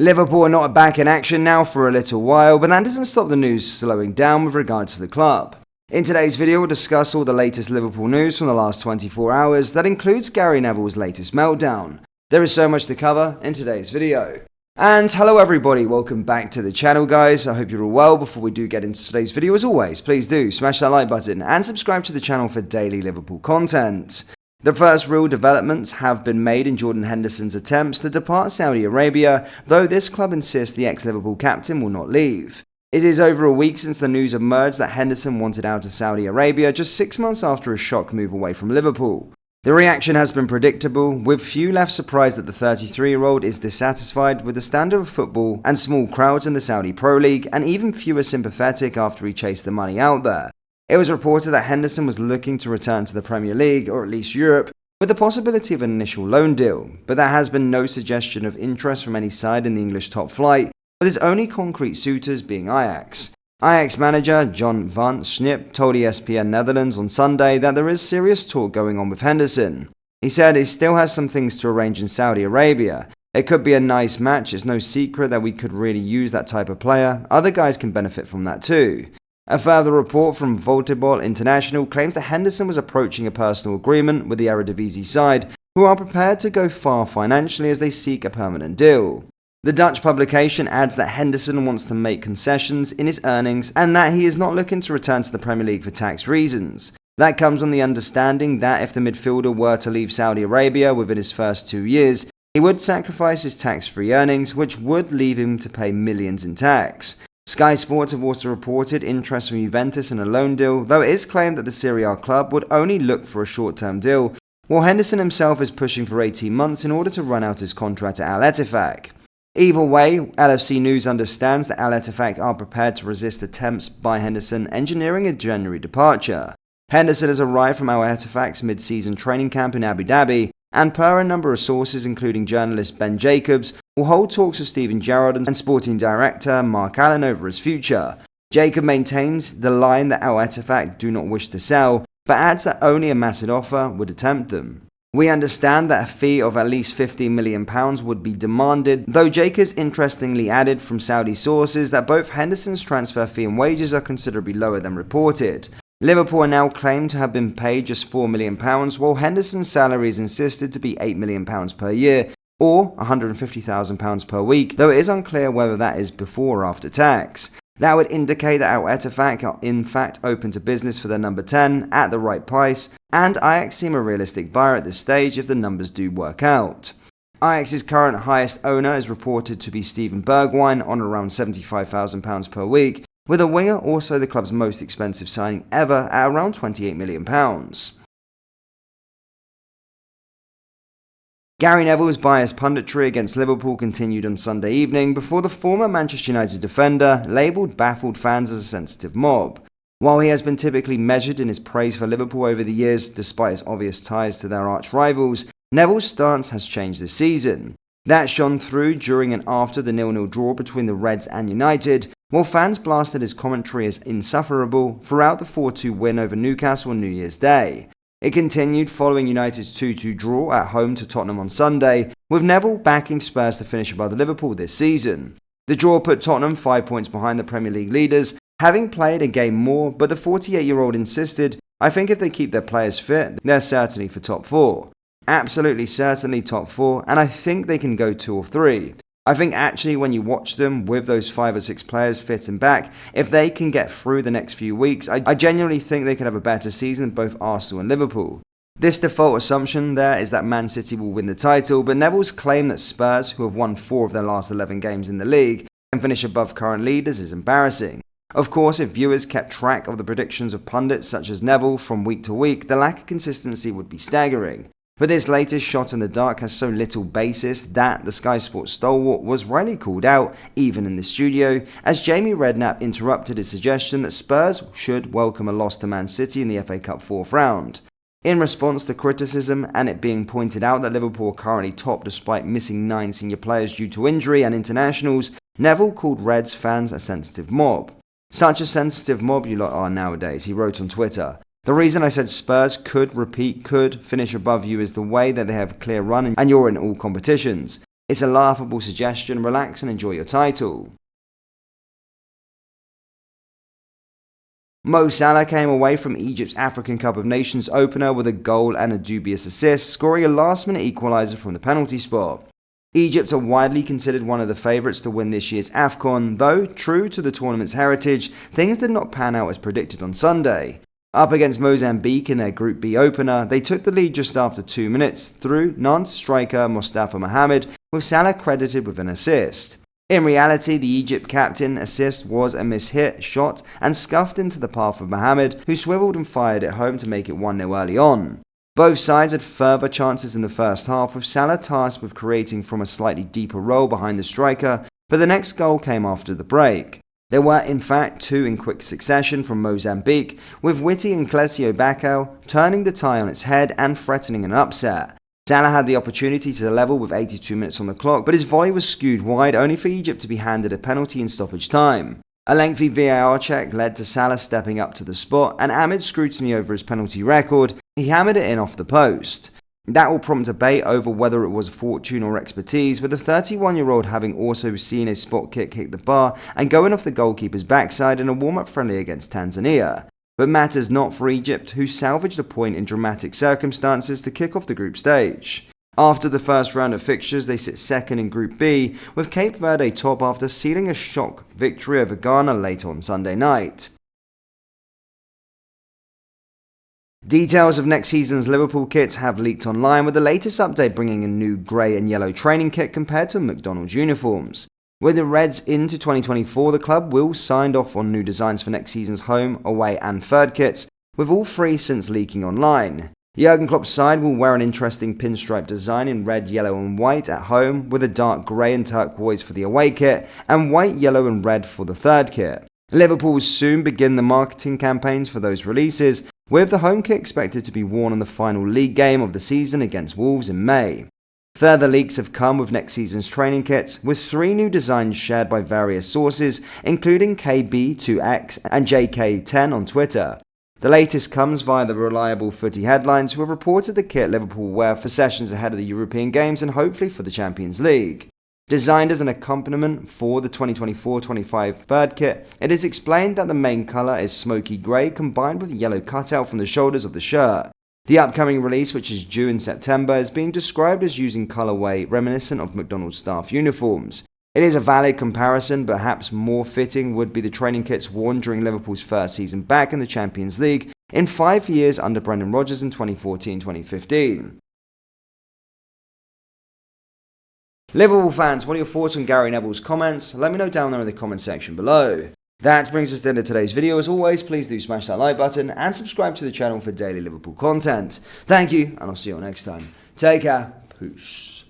Liverpool are not back in action now for a little while, but that doesn't stop the news slowing down with regards to the club. In today's video, we'll discuss all the latest Liverpool news from the last 24 hours. That includes Gary Neville's latest meltdown. There is so much to cover in today's video. And hello everybody, welcome back to the channel guys. I hope you're all well. Before we do get into today's video, as always, please do smash that like button and subscribe to the channel for daily Liverpool content. The first real developments have been made in Jordan Henderson's attempts to depart Saudi Arabia, though this club insists the ex-Liverpool captain will not leave. It is over a week since the news emerged that Henderson wanted out of Saudi Arabia, just 6 months after a shock move away from Liverpool. The reaction has been predictable, with few left surprised that the 33-year-old is dissatisfied with the standard of football and small crowds in the Saudi Pro League, and even fewer sympathetic after he chased the money out there. It was reported that Henderson was looking to return to the Premier League, or at least Europe, with the possibility of an initial loan deal, but there has been no suggestion of interest from any side in the English top flight, with his only concrete suitors being Ajax. Ajax manager John van Schip told ESPN Netherlands on Sunday that there is serious talk going on with Henderson. He said he still has some things to arrange in Saudi Arabia. It could be a nice match, it's no secret that we could really use that type of player, other guys can benefit from that too. A further report from Volleyball International claims that Henderson was approaching a personal agreement with the Eredivisie side, who are prepared to go far financially as they seek a permanent deal. The Dutch publication adds that Henderson wants to make concessions in his earnings and that he is not looking to return to the Premier League for tax reasons. That comes on the understanding that if the midfielder were to leave Saudi Arabia within his first 2 years, he would sacrifice his tax-free earnings, which would leave him to pay millions in tax. Sky Sports have also reported interest from Juventus in a loan deal, though it is claimed that the Serie A club would only look for a short-term deal, while Henderson himself is pushing for 18 months in order to run out his contract at Al Ettifaq. Either way, LFC News understands that Al Ettifaq are prepared to resist attempts by Henderson engineering a January departure. Henderson has arrived from Al Ettifaq's mid-season training camp in Abu Dhabi, and per a number of sources including journalist Ben Jacobs, will hold talks with Steven Gerrard and sporting director Mark Allen over his future. Jacob maintains the line that Al Ettifaq do not wish to sell, but adds that only a massive offer would attempt them. We understand that a fee of at least £15 million would be demanded, though Jacobs interestingly added from Saudi sources that both Henderson's transfer fee and wages are considerably lower than reported. Liverpool are now claimed to have been paid just £4 million, while Henderson's salary is insisted to be £8 million per year, or £150,000 per week, though it is unclear whether that is before or after tax. That would indicate that Al Ettifaq are in fact open to business for their number 10 at the right price, and Ajax seem a realistic buyer at this stage if the numbers do work out. Ajax's current highest owner is reported to be Steven Bergwijn on around £75,000 per week, with a winger also the club's most expensive signing ever at around £28 million. Gary Neville's biased punditry against Liverpool continued on Sunday evening before the former Manchester United defender labelled baffled fans as a sensitive mob. While he has been typically measured in his praise for Liverpool over the years, despite his obvious ties to their arch-rivals, Neville's stance has changed this season. That shone through during and after the 0-0 draw between the Reds and United, while fans blasted his commentary as insufferable throughout the 4-2 win over Newcastle on New Year's Day. It continued following United's 2-2 draw at home to Tottenham on Sunday, with Neville backing Spurs to finish above Liverpool this season. The draw put Tottenham 5 points behind the Premier League leaders, having played a game more, but the 48-year-old insisted, "I think if they keep their players fit, they're certainly for top 4. Absolutely certainly top 4, and I think they can go 2 or 3. I think actually when you watch them with those 5 or 6 players fit and back, if they can get through the next few weeks, I genuinely think they could have a better season than both Arsenal and Liverpool." This default assumption there is that Man City will win the title, but Neville's claim that Spurs, who have won 4 of their last 11 games in the league, can finish above current leaders is embarrassing. Of course, if viewers kept track of the predictions of pundits such as Neville from week to week, the lack of consistency would be staggering. But this latest shot in the dark has so little basis that the Sky Sports stalwart was rightly called out, even in the studio, as Jamie Redknapp interrupted his suggestion that Spurs should welcome a loss to Man City in the FA Cup 4th round. In response to criticism and it being pointed out that Liverpool are currently top despite missing 9 senior players due to injury and internationals, Neville called Reds fans a sensitive mob. "Such a sensitive mob you lot are nowadays," he wrote on Twitter. "The reason I said Spurs could finish above you is the way that they have a clear run and you're in all competitions. It's a laughable suggestion, relax and enjoy your title. Mo Salah came away from Egypt's African Cup of Nations opener with a goal and a dubious assist, scoring a last-minute equalizer from the penalty spot. Egypt are widely considered one of the favourites to win this year's AFCON, though, true to the tournament's heritage, things did not pan out as predicted on Sunday. Up against Mozambique in their Group B opener, they took the lead just after 2 minutes through Nantes striker Mustafa Mohamed, with Salah credited with an assist. In reality, the Egypt captain assist was a mishit shot and scuffed into the path of Mohamed, who swiveled and fired it home to make it 1-0 early on. Both sides had further chances in the first half, with Salah tasked with creating from a slightly deeper role behind the striker, but the next goal came after the break. There were in fact two in quick succession from Mozambique, with Witty and Clesio Bacau turning the tie on its head and threatening an upset. Salah had the opportunity to level with 82 minutes on the clock, but his volley was skewed wide only for Egypt to be handed a penalty in stoppage time. A lengthy VAR check led to Salah stepping up to the spot, and amid scrutiny over his penalty record, he hammered it in off the post. That will prompt debate over whether it was fortune or expertise, with the 31-year-old having also seen a spot kick hit the bar and going off the goalkeeper's backside in a warm-up friendly against Tanzania. But matters not for Egypt, who salvaged a point in dramatic circumstances to kick off the group stage. After the first round of fixtures, they sit second in Group B, with Cape Verde top after sealing a shock victory over Ghana late on Sunday night. Details of next season's Liverpool kits have leaked online, with the latest update bringing a new grey and yellow training kit compared to McDonald's uniforms. With the Reds into 2024, the club will sign off on new designs for next season's home, away and third kits, with all three since leaking online. Jurgen Klopp's side will wear an interesting pinstripe design in red, yellow and white at home, with a dark grey and turquoise for the away kit, and white, yellow and red for the third kit. Liverpool will soon begin the marketing campaigns for those releases, with the home kit expected to be worn in the final league game of the season against Wolves in May. Further leaks have come with next season's training kits, with 3 new designs shared by various sources, including KB2X and JK10 on Twitter. The latest comes via the reliable footy headlines, who have reported the kit Liverpool will wear for sessions ahead of the European Games and hopefully for the Champions League. Designed as an accompaniment for the 2024-25 third kit, it is explained that the main colour is smoky grey combined with a yellow cutout from the shoulders of the shirt. The upcoming release, which is due in September, is being described as using colourway reminiscent of McDonald's staff uniforms. It is a valid comparison, but perhaps more fitting would be the training kits worn during Liverpool's first season back in the Champions League in 5 years under Brendan Rodgers in 2014-2015. Liverpool fans, what are your thoughts on Gary Neville's comments? Let me know down there in the comment section below. That brings us to the end of today's video. As always, please do smash that like button and subscribe to the channel for daily Liverpool content. Thank you, and I'll see you all next time. Take care. Peace.